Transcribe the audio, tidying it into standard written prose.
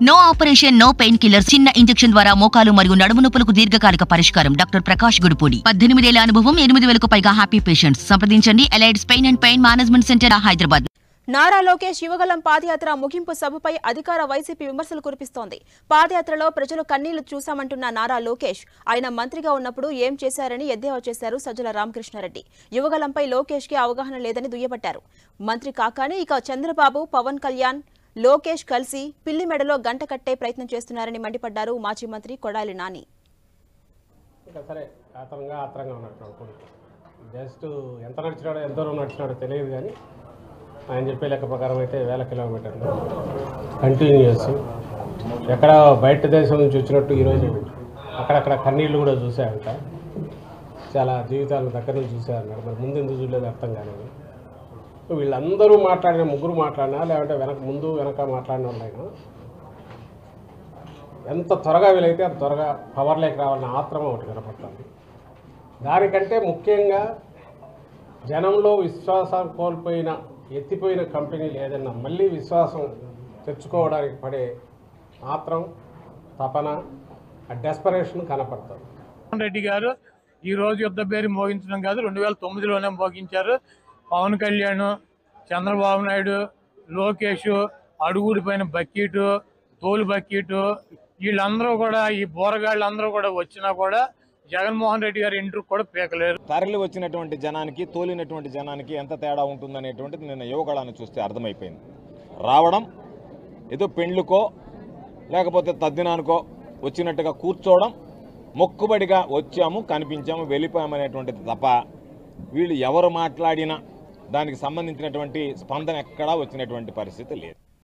No operation, no pain killer. చిన్న injection ద్వారా మోకాలు మరియు నడుము నొప్పులకు దీర్ఘకాలిక పరిష్కారం. డాక్టర్ ప్రకాష్ గుడిపూడి. 18 ఏళ్ల అనుభవం, 8,000కు పైగా హ్యాపీ పేషెంట్స్. సంప్రదించండి. Allieds pain and pain management centre, Hyderabad. Nara Lokesh Yuvagalam padayatra ముగింపు సభపై అధికార వైసీపీ విమర్శలు కురిపిస్తోంది. పాదయాత్రలో ప్రజలు కన్నీళ్లు చూశామంటున్న నారా లోకేష్ ఆయన మంత్రిగా ఉన్నప్పుడు ఏం చేశారని ఎద్దేవా చేశారు సజ్జల రామకృష్ణారెడ్డి. యువగళంపై లోకేష్ కి అవగాహన లేదని దుయ్యబట్టారు. మంత్రి కాకాని ఇక చంద్రబాబు, పవన్ కళ్యాణ్, లోకేష్ కలిసి పిల్లి మెడలో గంట కట్టే ప్రయత్నం చేస్తున్నారని మండిపడ్డారు మాజీ మంత్రి కొడాలి నాని. ఎంత నడిచినాడో ఎంత దూరం నడిచినాడో తెలియదు, కానీ ఆయన చెప్పే లెక్క ప్రకారం అయితే 1000 కిలోమీటర్లు కంటిన్యూస్. ఎక్కడ బయట దేశం నుంచి వచ్చినట్టు ఈరోజు అక్కడక్కడ కన్నీళ్ళు కూడా చూశారంట. చాలా జీవితాలను దగ్గర నుంచి చూశారన్నారు. మరి ముందు ఎందుకు చూడలేదు అర్థం కాలేదు. వీళ్ళందరూ మాట్లాడిన, ముగ్గురు మాట్లాడినా లేదంటే ముందు వెనక మాట్లాడిన వాళ్ళైనా ఎంత త్వరగా వీలైతే అంత త్వరగా పవర్లోకి రావాలన్న ఆత్రం ఒకటి కనపడుతుంది. దానికంటే ముఖ్యంగా జనంలో విశ్వాసం కోల్పోయిన, ఎత్తిపోయిన కంపెనీలు ఏదైనా మళ్ళీ విశ్వాసం తెచ్చుకోవడానికి పడే ఆత్రం, తపన, ఆ డెస్పరేషన్ కనపడుతుంది. రెడ్డి గారు ఈరోజు యుద్ధ పేరు మోగించడం కాదు, 2009లోనే మోగించారు. పవన్ కళ్యాణ్, చంద్రబాబు నాయుడు, లోకేష్, అడుగుడిపోయిన బక్కీటు, తోలు బక్కీటు, వీళ్ళందరూ కూడా, ఈ బోరగాళ్ళందరూ కూడా వచ్చినా కూడా జగన్మోహన్ రెడ్డి గారి ఇంటికి కూడా పీకలేరు. తరలి వచ్చినటువంటి జనానికి, తోలినటువంటి జనానికి ఎంత తేడా ఉంటుందనేటువంటిది నిన్న యువగళాన్ని చూస్తే అర్థమైపోయింది. రావడం ఏదో పెండ్లుకో లేకపోతే తద్దినానికో వచ్చినట్టుగా కూర్చోవడం, మొక్కుబడిగా వచ్చాము, కనిపించాము, వెళ్ళిపోయామనేటువంటిది తప్ప వీళ్ళు ఎవరు మాట్లాడినా దానికి సంబంధించినటువంటి స్పందన ఎక్కడా వచ్చినటువంటి పరిస్థితి లేదు.